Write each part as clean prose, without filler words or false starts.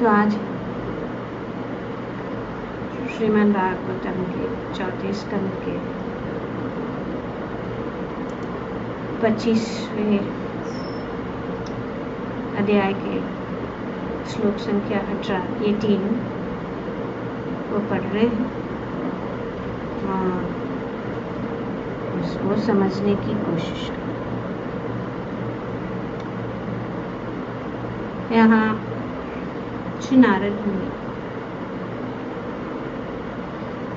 तो आज श्रीमद् भागवतम के 34 स्कंद के 25वें अध्याय के श्लोक संख्या 18 को पढ़ रहे हैं और उसको समझने की कोशिश करें। यहाँ श्री नारद मुनि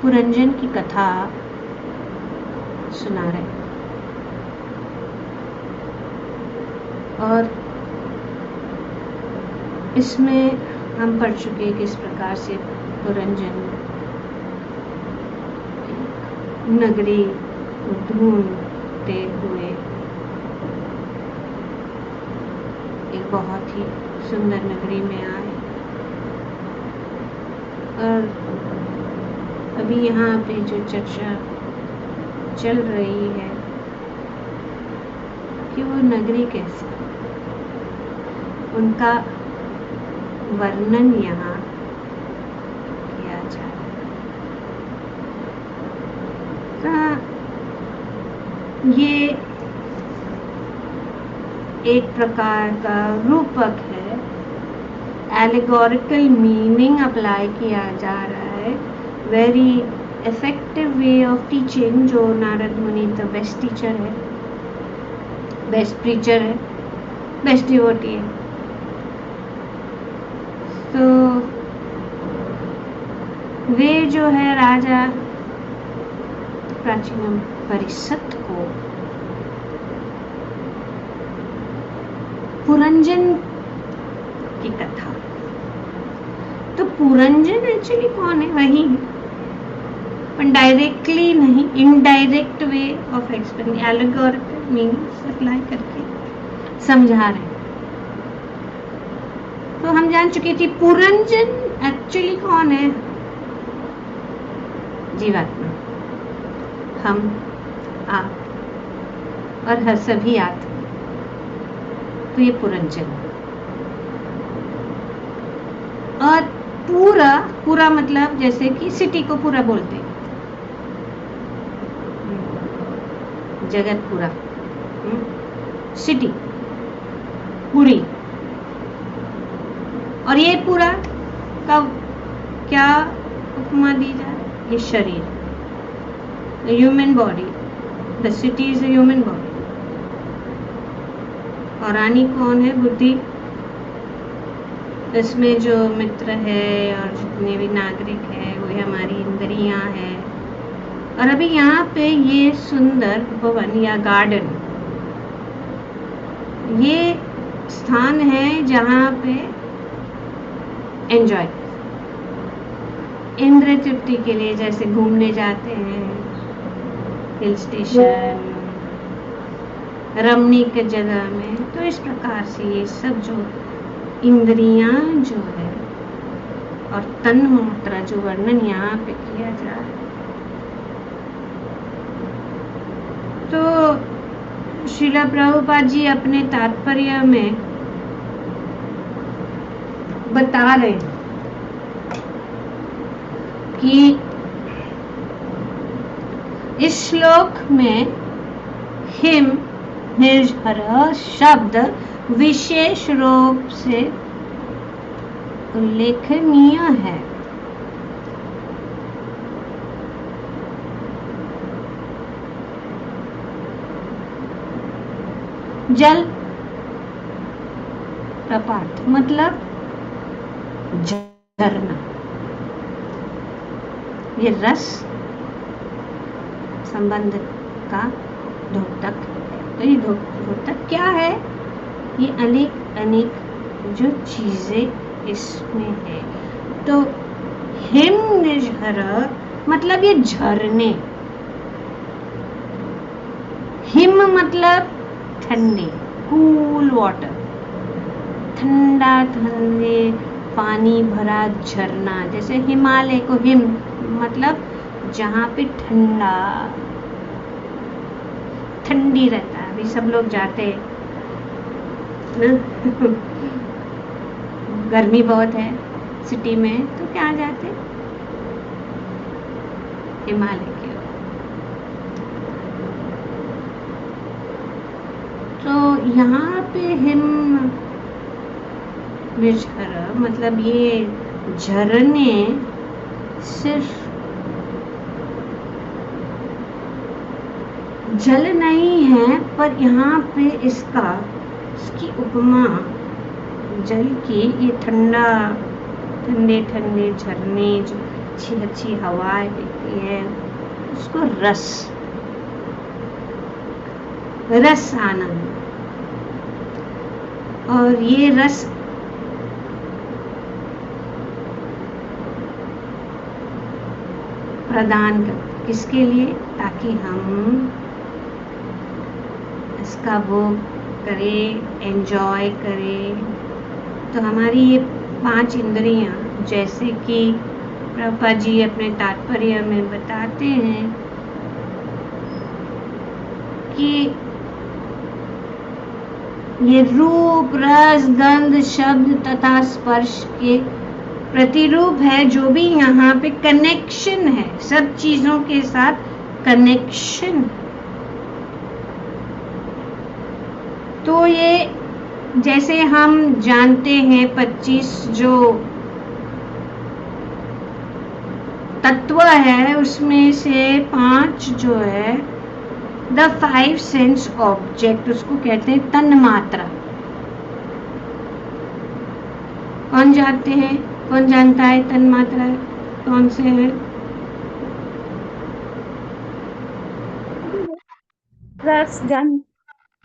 पुरंजन की कथा सुना रहे और इसमें हम पढ़ चुके किस प्रकार से पुरंजन नगरी को ढूंढते हुए एक बहुत ही सुंदर नगरी में आए और अभी यहाँ पे जो चर्चा चल रही है कि वो नगरी कैसी, उनका वर्णन यहाँ किया जा रहा है। ये एक प्रकार का रूपक है, एलिगोरिकल मीनिंग अप्लाई किया जा रहा है, very effective way of teaching. जो नारद मुनि तो बेस्ट टीचर है, बेस्ट प्रीचर है, बेस्ट डिवोटी है। तो वे जो है राजा प्राचीन परिषद को पुरंजन की कथा, तो पुरंजन एक्चुअली कौन है? वही है, पर डायरेक्टली नहीं, indirect way of explaining, allegorical meanings apply करके समझा रहे हैं। तो हम जान चुके थे पुरंजन एक्चुअली कौन है? जीवात्मा, हम, आप और हर सभी आत्मा। तो ये पुरंजन और पूरा मतलब जैसे कि सिटी को पूरा बोलते हैं, जगत पूरा, सिटी पूरी। और ये पूरा का क्या उपमा दी जाए? ये शरीर, human body, the city is a human body. और रानी कौन है? बुद्धि। इसमें जो मित्र है और जितने भी नागरिक है वो हमारी इंद्रियां है। और अभी यहाँ पे ये सुंदर भवन या गार्डन, ये स्थान है जहाँ पे एंजॉय, इंद्रिय तृप्ति के लिए जैसे घूमने जाते हैं, हिल स्टेशन, रमणीक जगह में। तो इस प्रकार से ये सब जो इंद्रियां जो है और तन मात्रा जो वर्णन यहाँ पे किया जा रहा है, तो श्रीला प्रभुपाद जी अपने तात्पर्य में बता रहे कि इस श्लोक में हिम निर्झर शब्द विशेष रूप से उल्लेखनीय है। जल प्रपात मतलब झरना, ये रस संबंध का द्योतक। तो ये द्योतक क्या है? ये अनेक जो चीजें इसमें है। तो हिम निर्झर मतलब ये झरने, हिम मतलब ठंडे, कूल वाटर, ठंडा ठंडे पानी भरा झरना। जैसे हिमालय को हिम मतलब जहाँ पे ठंडी रहता है। अभी सब लोग जाते हैं ना गर्मी बहुत है सिटी में, तो क्या जाते, हिमालय की ओर। तो यहाँ पे हिमविषहर मतलब ये झरने सिर्फ जल नहीं है, पर यहाँ पे इसकी उपमा जल की, ये ठंडे ठंडे झरने जो अच्छी अच्छी हवाएं देती है, उसको रस आनंद, और ये रस प्रदान कर किसके लिए, ताकि हम इसका भोग करें, एंजॉय करें। तो हमारी ये 5 इंद्रियां, जैसे कि प्रभुपाद जी अपने तात्पर्य में बताते हैं कि ये रूप, रस, गंध, शब्द तथा स्पर्श के प्रतिरूप है, जो भी यहाँ पे कनेक्शन है, सब चीजों के साथ कनेक्शन। तो ये जैसे हम जानते हैं 25 जो तत्व है, उसमें से 5 जो है द 5 सेंस ऑब्जेक्ट, उसको कहते हैं तन्मात्रा। कौन जानता है तन्मात्रा कौन से है? रस, गंध,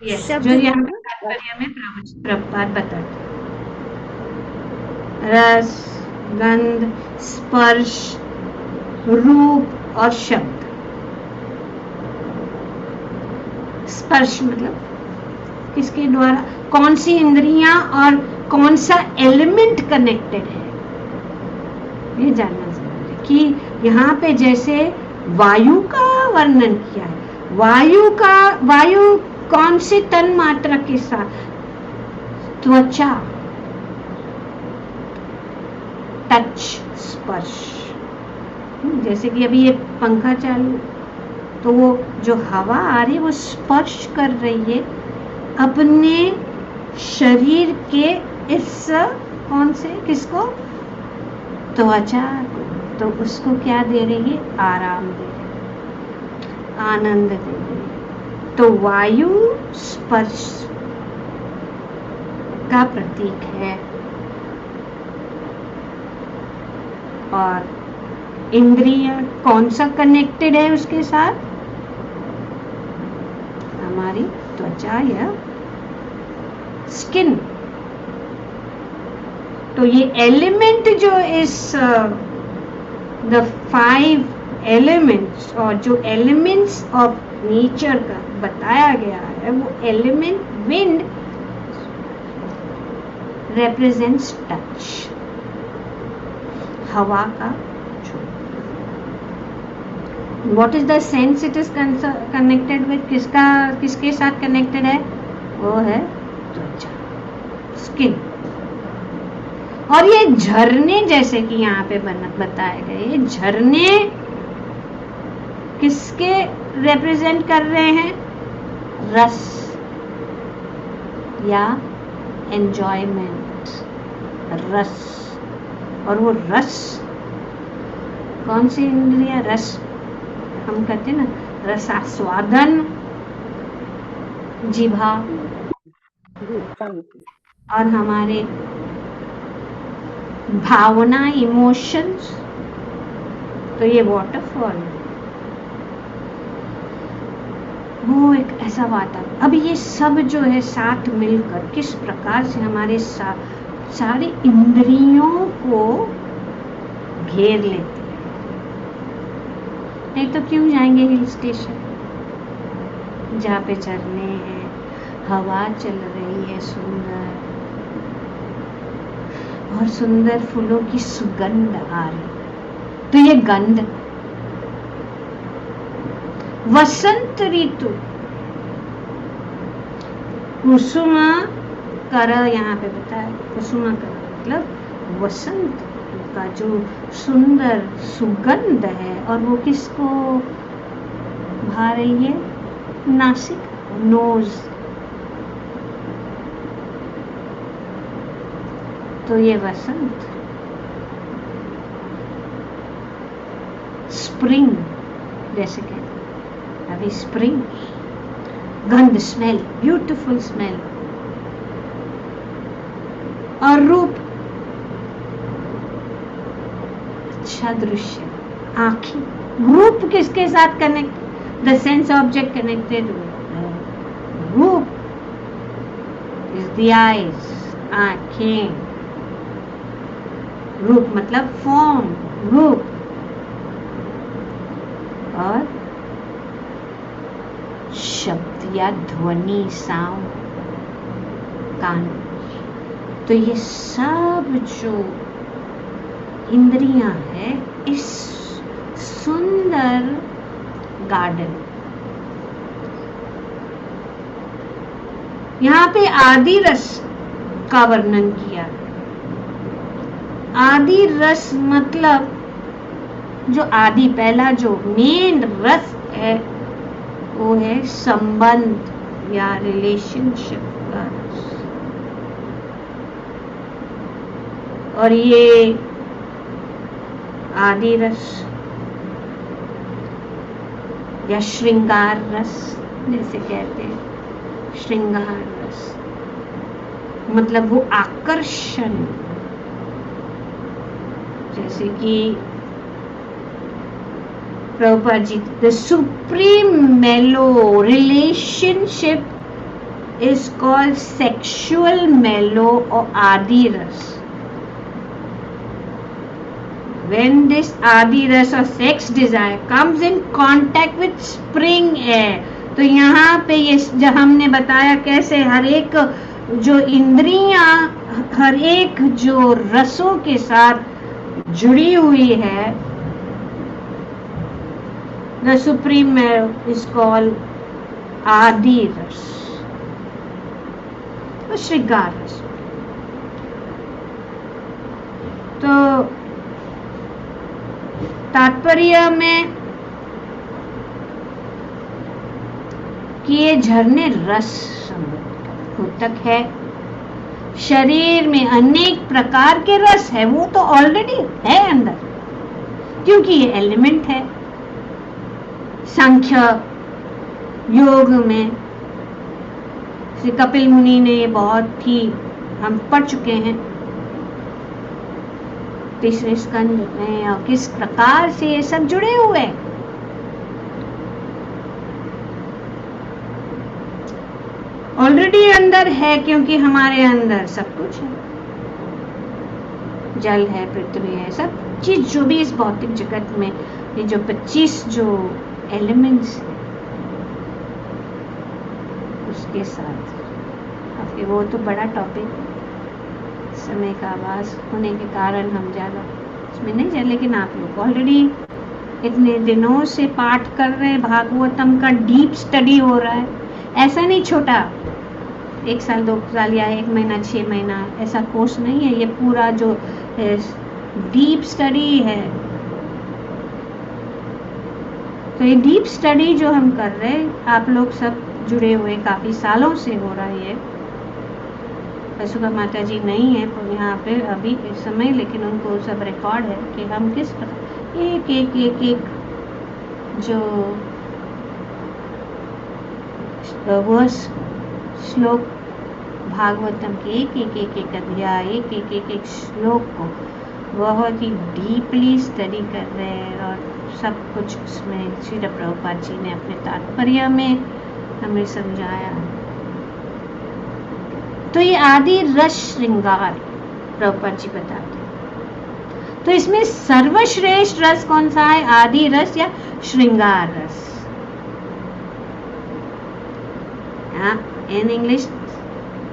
जो यहाँ पे तात्पर्य में प्रभुपाद बताते हैं, रस, गंध, स्पर्श, रूप और शब्द। स्पर्श मतलब किसके द्वारा, कौन सी इंद्रियां और कौन सा एलिमेंट कनेक्टेड है, ये जानना जरूरी है। कि यहाँ पे जैसे वायु का वर्णन किया है, वायु कौन सी तन मात्रा के साथ, त्वचा, टच, स्पर्श। जैसे कि अभी ये पंखा चालू, तो वो जो हवा आ रही है वो स्पर्श कर रही है अपने शरीर के इस कौन से, किसको, त्वचा को। तो उसको क्या दे रही है, आराम दे रही है, आनंद दे रही है। तो वायु स्पर्श का प्रतीक है, और इंद्रियां कौन सा कनेक्टेड है उसके साथ, हमारी त्वचा या स्किन। तो ये एलिमेंट जो इस द 5 एलिमेंट्स, और जो एलिमेंट्स ऑफ नेचर का बताया गया है, वो एलिमेंट विंड represents touch, हवा का छूना। What is the sense it is connected with, किसके साथ कनेक्टेड है, वो है त्वचा, स्किन। और ये झरने, जैसे कि यहाँ पे बताए गए, झरने किसके रिप्रेजेंट कर रहे हैं, रस या एंजॉयमेंट, रस। और वो रस कौन सी इंद्रिया, रस हम कहते हैं ना, रसास्वादन, जिभा, और हमारे भावना, इमोशंस। तो ये वाटरफॉल, वो एक ऐसा वातावरण। अब ये सब जो है साथ मिलकर किस प्रकार से हमारे सारी इंद्रियों को घेर लेते हैं। नहीं तो क्यों जाएंगे हिल स्टेशन जहाँ पे झरने हैं, हवा चल रही है सुंदर, और सुंदर फूलों की सुगंध आ रही। तो ये गंध, वसंत ऋतु, कुसुमा कर, यहाँ पे बताया कुसुमा कर मतलब वसंत का जो सुंदर सुगंध है, और वो किसको भा रही है? नासिक, नोज। तो ये वसंत, स्प्रिंग जैसे कहते हैं, अभी स्प्रिंग, गंध, स्मेल, ब्यूटीफुल स्मेल। और रूप, अच्छा दृश्य, आंखें। रूप किसके साथ connect? The sense object connected with रूप इज द आईज, आंखें। रूप मतलब फॉर्म, रूप। और शब्द या ध्वनि, साउंड, कान। तो ये सब जो इंद्रियां है इस सुंदर गार्डन, यहाँ पे आदि रस का वर्णन किया। आदि रस मतलब जो आदि, पहला जो मेन रस है वो है संबंध या रिलेशनशिप का रस। और ये आदि रस या श्रृंगार रस जैसे कहते हैं, श्रृंगार रस मतलब वो आकर्षण, जैसे कि प्रभुपाद जी, द सुप्रीम मेलो relationship is called sexual mellow or adi ras. When this adi ras or sex desire comes in contact with spring air, तो यहाँ पे ये जो हमने बताया कैसे हर एक जो इंद्रियां हर एक जो रसों के साथ जुड़ी हुई है, the supreme mellow is called आदि रस, श्रृंगार रस। तो तात्पर्य में कि ये झरने रस उत्तक है, शरीर में अनेक प्रकार के रस है, वो तो ऑलरेडी है अंदर, क्योंकि ये एलिमेंट है। सांख्य योग में श्री कपिल मुनि ने ये बहुत ही हम पढ़ चुके हैं तीसरे स्कंद में, और किस प्रकार से ये सब जुड़े हुए हैं। ऑलरेडी अंदर है, क्योंकि हमारे अंदर सब कुछ है, जल है, पृथ्वी है, सब चीज जो भी इस भौतिक जगत में ये जो 25 जो एलिमेंट्स है उसके साथ। अब वो तो बड़ा टॉपिक, समय का आभास होने के कारण हम ज़्यादा इसमें नहीं जाए, लेकिन आप लोग ऑलरेडी इतने दिनों से पाठ कर रहे हैं, भागवतम का डीप स्टडी हो रहा है। ऐसा नहीं छोटा 1 साल 2 साल या 1 महीना 6 महीना ऐसा कोर्स नहीं है, ये पूरा जो डीप स्टडी है। तो ये डीप स्टडी जो हम कर रहे हैं, आप लोग सब जुड़े हुए काफ़ी सालों से हो रहा है। वसुका माता जी नहीं है यहाँ पे अभी इस समय, लेकिन उनको सब रिकॉर्ड है कि हम किस प्रकार एक एक एक एक जो वर्ष श्लोक भागवतम के एक एक एक एक अध्याय एक एक एक एक श्लोक को बहुत ही डीपली स्टडी कर रहे हैं, और सब कुछ उसमें श्री प्रभुपाद जी ने अपने तात्पर्य में हमें समझाया। तो ये आदि रस श्रृंगार प्रभुपाद जी बताते हैं। तो इसमें सर्वश्रेष्ठ रस कौन सा है? आदि रस या श्रृंगार रस। In English,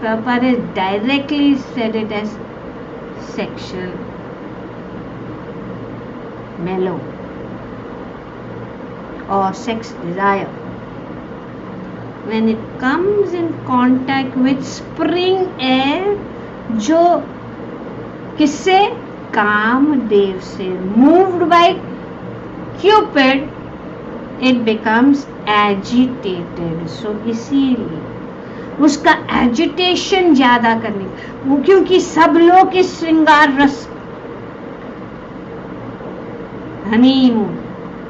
Prabhupada has directly said it as sexual mellow or sex desire. When it comes in contact with spring air, जो किससे? कामदेव से, moved by Cupid, it becomes agitated. So इसीलिए उसका एजिटेशन ज्यादा करने, वो क्योंकि सब लोग इस श्रृंगार रस, हनीमून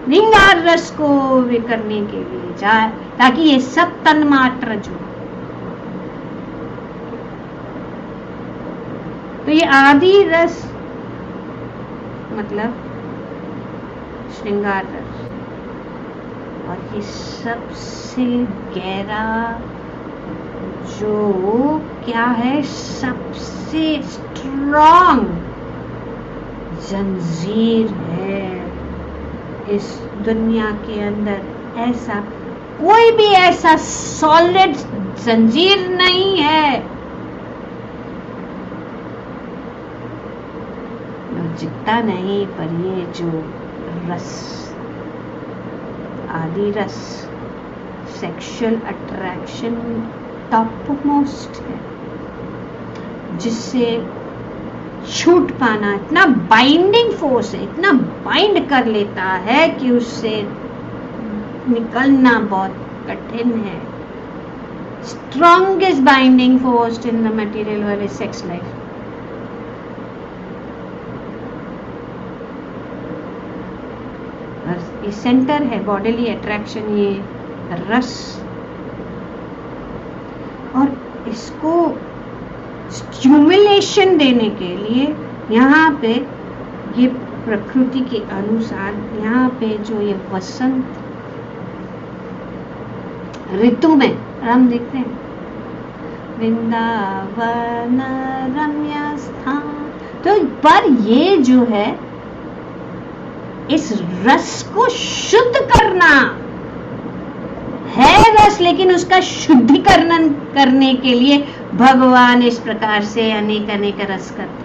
श्रृंगार रस को वे करने के लिए जाए, ताकि ये सब तन्मात्र जो, तो ये आदि रस मतलब श्रृंगार रस, और ये सबसे गहरा जो क्या है, सबसे स्ट्रॉन्ग जंजीर है इस दुनिया के अंदर. ऐसा कोई भी ऐसा सॉलिड जंजीर नहीं है जितना नहीं, पर ये जो रस, आदि रस, सेक्सुअल अट्रैक्शन टॉप मोस्ट है, जिससे छूट पाना इतना बाइंडिंग फोर्स है, इतना बाइंड कर लेता है कि उससे निकलना बहुत कठिन है. Strongest binding force in the material वाले सेक्स लाइफ. ये सेंटर है बॉडीली अट्रैक्शन, ये रस, और इसको स्टिमुलेशन देने के लिए यहाँ पे ये प्रकृति के अनुसार, यहाँ पे जो ये वसंत ऋतु में हम देखते हैं, वृंदावन रम्य स्थान, तो पर ये जो है इस रस को शुद्ध करना है रस, लेकिन उसका शुद्धिकरण करने के लिए भगवान इस प्रकार से अनेक अनेक रस करते.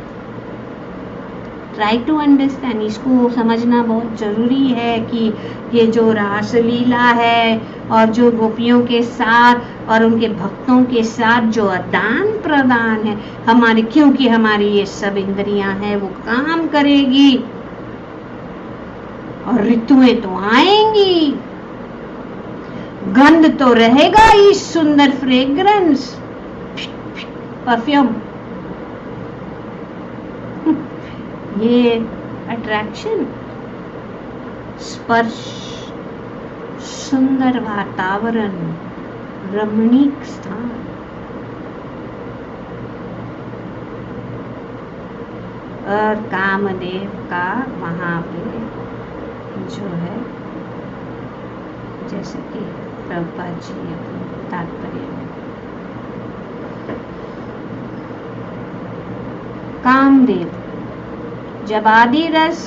ट्राई टू अंडरस्टैंड, इसको समझना बहुत जरूरी है कि ये जो रासलीला है और जो गोपियों के साथ और उनके भक्तों के साथ जो आदान प्रदान है हमारी, क्योंकि हमारी ये सब इंद्रियां हैं वो काम करेगी और ऋतुएं तो आएंगी, गंध तो रहेगा ही, सुंदर फ्रेग्रेंस, परफ्यूम, ये अट्रैक्शन, स्पर्श, सुंदर वातावरण, रमणीक स्थान, और कामदेव का वहां पे जो है, जैसे कि प्रभुपाद जी अपने तात्पर्य में, कामदेव, जब आदि रस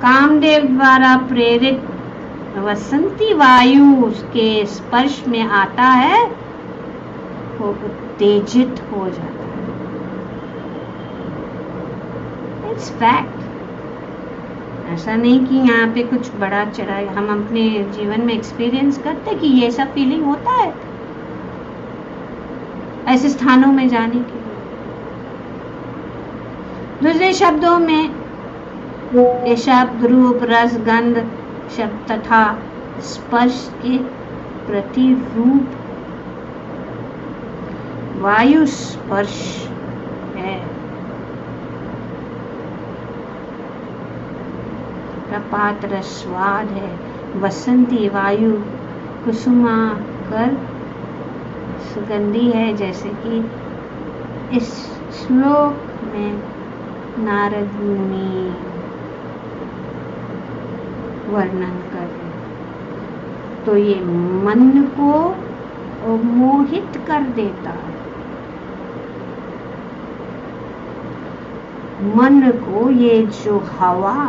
कामदेव द्वारा प्रेरित वसंती वायु के स्पर्श में आता है, वो उत्तेजित हो जाता है. It's fact. ऐसा नहीं कि यहाँ पे कुछ बड़ा चढ़ा, हम अपने जीवन में एक्सपीरियंस करते कि ये सब फीलिंग होता है ऐसे स्थानों में जाने के लिए. दूसरे शब्दों में ये शब्द, रूप, रस, गंध शब्द तथा स्पर्श के प्रतिरूप वायु स्पर्श है. प्रपात रस स्वाद है, वसंती वायु कुसुमाकर सुगंधी है, जैसे कि इस श्लोक में नारद मुनि वर्णन कर रहे. तो ये मन को मोहित कर देता है, मन को ये जो हवा,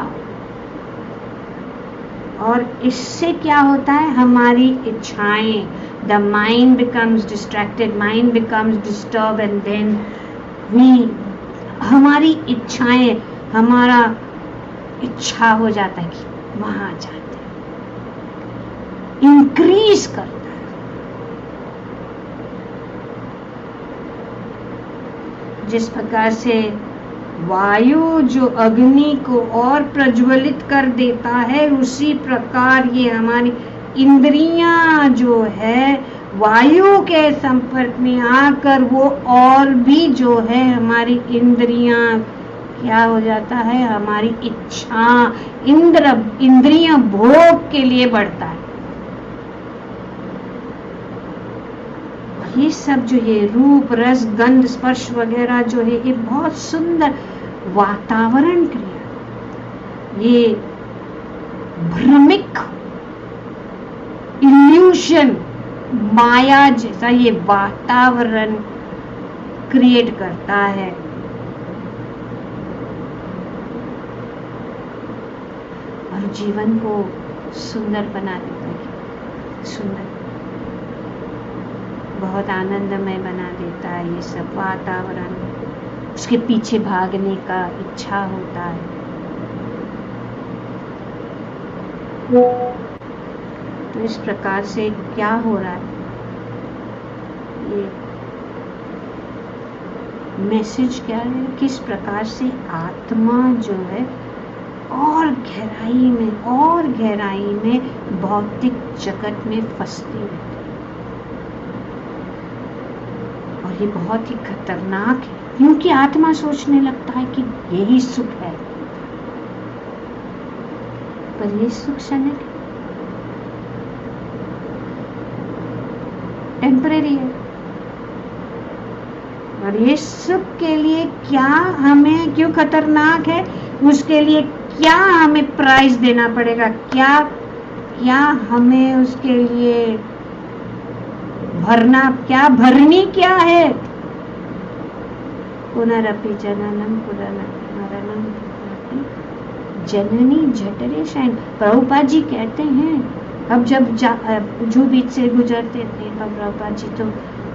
और इससे क्या होता है, हमारी इच्छाएं, the mind becomes distracted, mind becomes disturb, and then we, हमारी इच्छाएं, हमारा इच्छा हो जाता है कि वहां जाते हैं, इंक्रीज करता है. जिस प्रकार से वायु जो अग्नि को और प्रज्वलित कर देता है, उसी प्रकार ये हमारी इंद्रियां जो है वायु के संपर्क में आकर वो और भी जो है हमारी इंद्रियां क्या हो जाता है, हमारी इच्छा इंद्रियां भोग के लिए बढ़ता है। ये सब जो ये रूप रस गंध स्पर्श वगैरह जो है ये बहुत सुंदर वातावरण क्रिया, ये भ्रमिक इल्यूशन माया जैसा ये वातावरण क्रिएट करता है। और जीवन को सुंदर बना देता है, सुंदर बहुत आनंदमय बना देता है। ये सब वातावरण उसके पीछे भागने का इच्छा होता है। तो इस प्रकार से क्या हो रहा है, ये मैसेज क्या है, किस प्रकार से आत्मा जो है और गहराई में भौतिक जगत में फंसती रहती है। और ये बहुत ही खतरनाक है, क्योंकि आत्मा सोचने लगता है कि यही सुख है, पर ये सुख क्षणिक है, टेम्परेरी है। और ये सुख के लिए क्या हमें क्यों खतरनाक है, उसके लिए क्या हमें प्राइस देना पड़ेगा, क्या हमें उसके लिए भरनी क्या है। पुनरपि जननम पुनरपि मरणम जननी जठरे शयन। प्रभुपाद जी कहते हैं, अब जब जो बीच से गुजरते थे प्रभुपाद जी, तो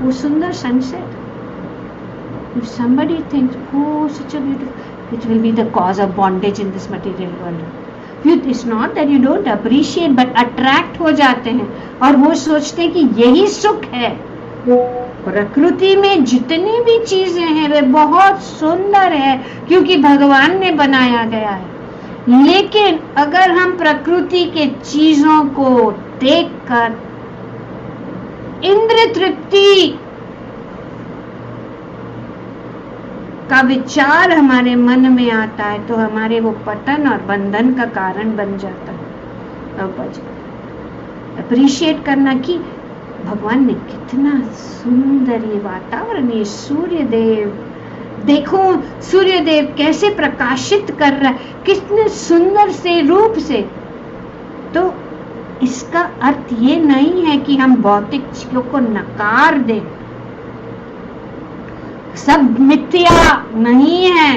वो सुंदर sunset, if somebody thinks, oh such a beautiful, it will be the cause of bondage in this material world. It's not that you don't appreciate, but attract हो जाते हैं और वो सोचते हैं कि यही सुख है। प्रकृति में जितनी भी चीजें हैं वे बहुत सुंदर है, क्योंकि भगवान ने बनाया गया है। लेकिन अगर हम प्रकृति के चीजों को देखकर इंद्रिय तृप्ति का विचार हमारे मन में आता है, तो हमारे वो पतन और बंधन का कारण बन जाता है। अप्रिशिएट करना कि भगवान ने कितना सुंदर ये वातावरण, ये सूर्यदेव, देखो सूर्यदेव कैसे प्रकाशित कर रहा है, कितने सुंदर से रूप से। तो इसका अर्थ ये नहीं है कि हम भौतिक चीजों को नकार दें, सब मिथ्या नहीं है।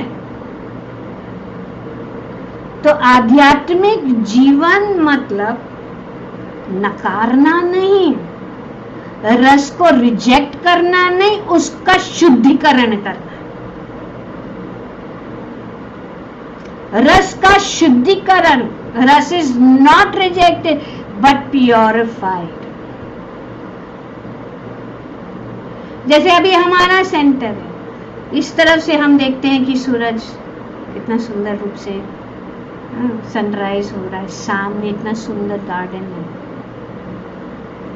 तो आध्यात्मिक जीवन मतलब नकारना नहीं, रस को रिजेक्ट करना नहीं, उसका शुद्धिकरण करना। रस का शुद्धिकरण, रस is not rejected but purified. जैसे अभी हमारा सेंटर है, इस तरफ से हम देखते हैं कि सूरज कितना सुंदर रूप से सनराइज हो रहा है, सामने इतना सुंदर गार्डन है।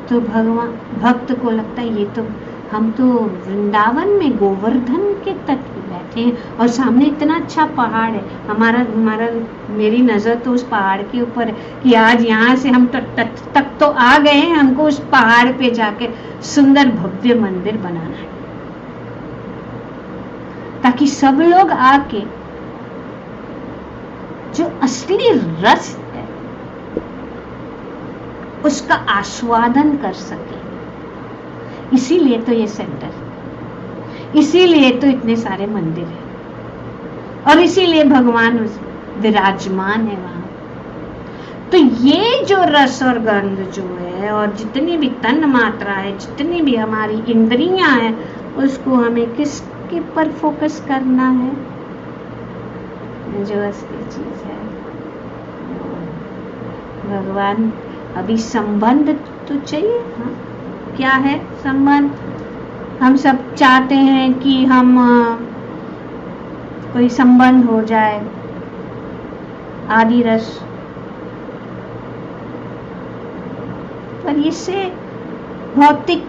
तो भगवान भक्त को लगता है ये तो हम तो वृंदावन में गोवर्धन के तट पे बैठे हैं और सामने इतना अच्छा पहाड़ है। हमारा मेरी नजर तो उस पहाड़ के ऊपर है कि आज यहाँ से हम तक तो आ गए हैं, हमको उस पहाड़ पे जाके सुंदर भव्य मंदिर बनाना है, ताकि सब लोग आके जो असली रस है उसका आस्वादन कर सके। इसीलिए तो ये सेंटर, इसीलिए तो इतने सारे मंदिर हैं और इसीलिए भगवान विराजमान है वहां। तो ये जो रस और गंध जो है और जितनी भी तन मात्रा है, जितनी भी हमारी इंद्रियां हैं, उसको हमें किसके पर फोकस करना है, जो असली चीज है भगवान। अभी संबंध तो चाहिए। हाँ, क्या है संबंध? हम सब चाहते हैं कि हम कोई संबंध हो जाए, आदि रस, पर इससे भौतिक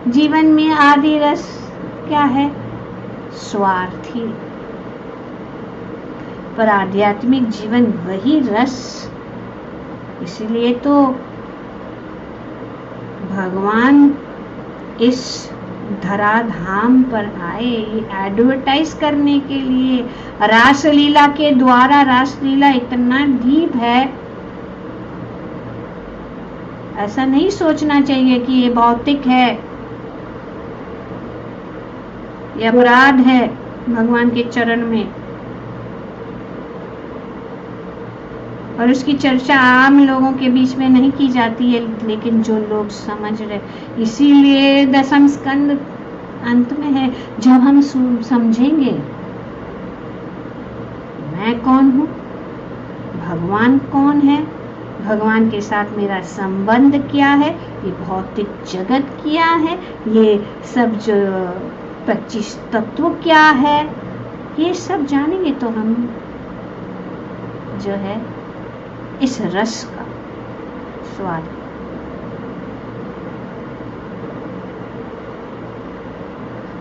जीवन में आदि रस क्या है? स्वार्थी। पर आध्यात्मिक जीवन वही रस। इसलिए तो भगवान इस धराधाम पर आए, ये एडवर्टाइज करने के लिए। रासलीला के द्वारा, रासलीला इतना डीप है, ऐसा नहीं सोचना चाहिए कि ये भौतिक है, ये अपराध है भगवान के चरण में। और उसकी चर्चा आम लोगों के बीच में नहीं की जाती है, लेकिन जो लोग समझ रहे, इसीलिए दसम स्कंद अंत में है। जब हम समझेंगे मैं कौन हूँ, भगवान कौन है, भगवान के साथ मेरा संबंध क्या है, ये भौतिक जगत क्या है, ये सब जो 25 तत्व क्या है, ये सब जानेंगे तो हम जो है इस रस का स्वाद।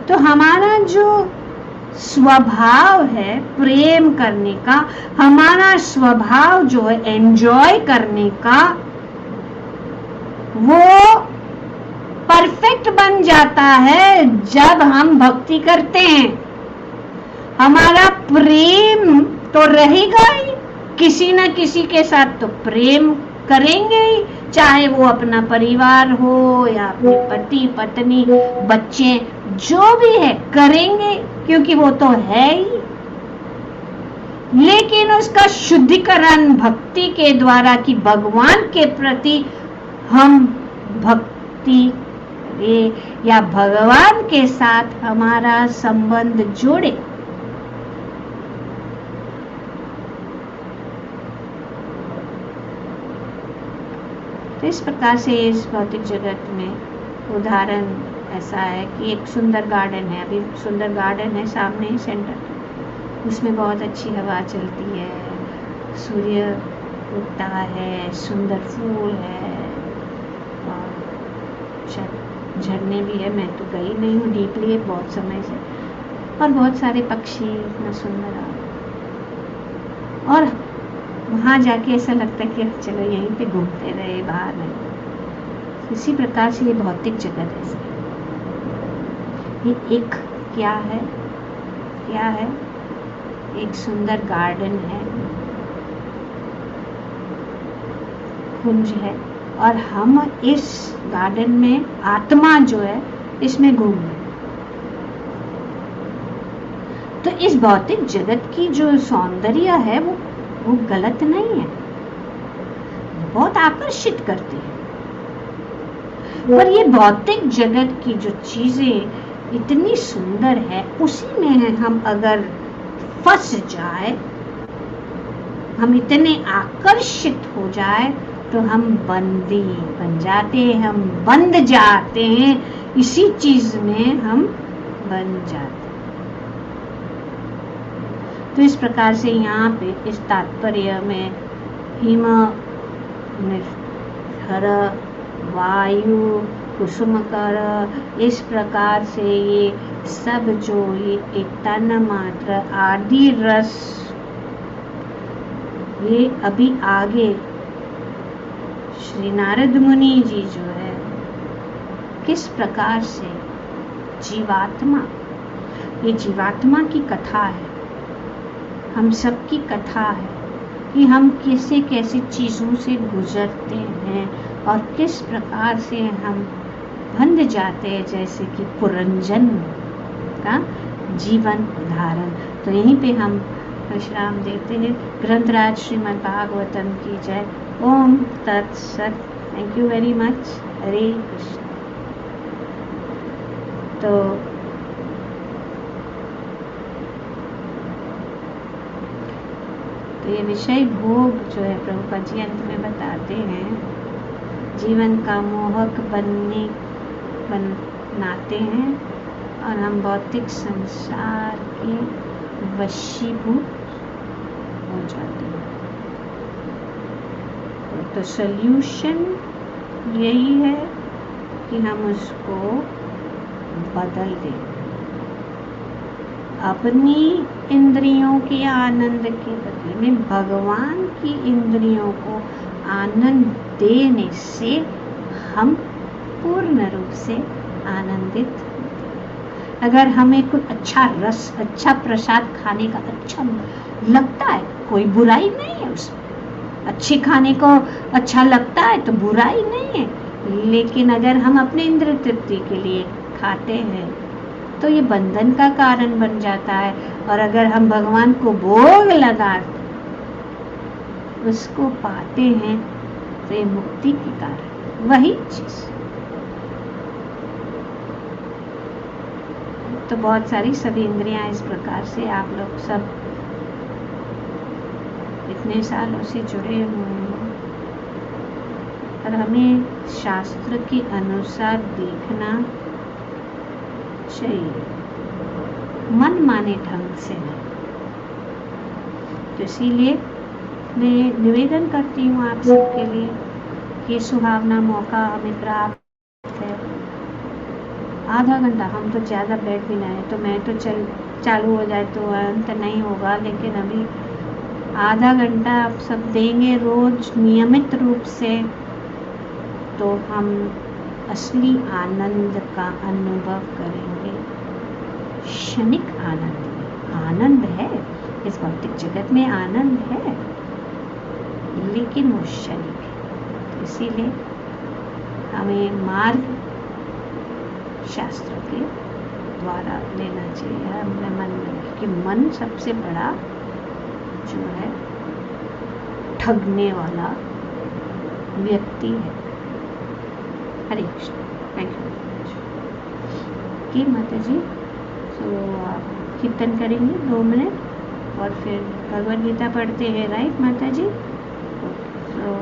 तो हमारा जो स्वभाव है प्रेम करने का, हमारा स्वभाव जो है एंजॉय करने का, वो परफेक्ट बन जाता है जब हम भक्ति करते हैं। हमारा प्रेम तो रहेगा ही, किसी न किसी के साथ तो प्रेम करेंगे ही, चाहे वो अपना परिवार हो या अपने पति पत्नी बच्चे जो भी है करेंगे, क्योंकि वो तो है ही। लेकिन उसका शुद्धिकरण भक्ति के द्वारा कि भगवान के प्रति हम भक्ति या भगवान के साथ हमारा संबंध जोड़े। तो इस प्रकार से इस भौतिक जगत में उदाहरण ऐसा है कि एक सुंदर गार्डन है, अभी सुंदर गार्डन है सामने ही सेंटर, उसमें बहुत अच्छी हवा चलती है, सूर्य उगता है, सुंदर फूल है और झरने भी है। मैं तो गई नहीं हूँ डीपली बहुत समय से, और बहुत सारे पक्षी इतना सुंदर और वहाँ जाके ऐसा लगता है कि चलो यहीं पे घूमते रहे, बाहर नहीं। इसी प्रकार से ये भौतिक जगत है, ये एक क्या है, क्या है? एक सुंदर गार्डन है, कुंज है, और हम इस गार्डन में आत्मा जो है इसमें घूम रहे। तो इस भौतिक जगत की जो सौंदर्य है वो गलत नहीं है, बहुत आकर्षित करती है। पर ये भौतिक जगत की जो चीजें इतनी सुंदर है, उसी में हम अगर फंस जाए, हम इतने आकर्षित हो जाए, तो हम बंदी बन जाते हैं, हम बंध जाते हैं, इसी चीज में हम बन जाते हैं। तो इस प्रकार से यहाँ पे इस तात्पर्य में हिम, हर, वायु, कुसुमकर, इस प्रकार से ये सब जो ये एक तन मात्र आदि रस, ये अभी आगे श्री नारद मुनि जी जो है किस प्रकार से जीवात्मा, ये जीवात्मा की कथा है, हम सबकी कथा है कि हम कैसे कैसे चीज़ों से गुजरते हैं और किस प्रकार से हम बंध जाते हैं, जैसे कि पुरंजन का जीवन उदाहरण। तो यहीं पे हम विश्राम देते हैं। ग्रंथराज श्रीमद् भागवतम की जय। ओम तत्सत। Thank you very much. Hare Krishna. तो ये विषय भोग जो है प्रभुपाद जी अंत में बताते हैं, जीवन का मोहक बनाते हैं और हम भौतिक संसार के वशीभूत हो जाते हैं। तो सल्यूशन यही है कि हम उसको बदल दें। अपनी इंद्रियों के आनंद के बदले में भगवान की इंद्रियों को आनंद देने से हम पूर्ण रूप से आनंदित होते हैं। अगर हमें कोई अच्छा रस, अच्छा प्रसाद खाने का अच्छा लगता है, कोई बुराई नहीं है उसमें। अच्छे खाने को अच्छा लगता है तो बुराई नहीं है, लेकिन अगर हम अपने इंद्र तृप्ति के लिए खाते हैं तो ये बंधन का कारण बन जाता है। और अगर हम भगवान को भोग लगा उसको पाते हैं तो ये मुक्ति के कारण वही चीज। तो बहुत सारी सभी इंद्रियां इस प्रकार से आप लोग सब इतने सालों से जुड़े हुए हैं और हमें शास्त्र के अनुसार देखना चाहिए, मन माने ढंग से नहीं। तो इसीलिए मैं निवेदन करती हूँ आप सबके लिए कि सुहावना मौका हमें प्राप्त है। आधा घंटा, हम तो ज़्यादा बैठ भी नहीं है, तो मैं तो चालू हो जाए तो अंत नहीं होगा, लेकिन अभी आधा घंटा आप सब देंगे रोज नियमित रूप से, तो हम असली आनंद का अनुभव करेंगे। क्षणिक आनंद है, इस भौतिक जगत में आनंद है, लेकिन वो क्षणिक है। तो इसीलिए हमें मार्ग शास्त्र के द्वारा लेना चाहिए। हमने मन में कि मन सबसे बड़ा जो है ठगने वाला व्यक्ति है। हरे कृष्ण। थैंक यू कि माता जी। तो आप कीर्तन करेंगे 2 मिनट और फिर भगवद गीता पढ़ते हैं, राइट माता जी? तो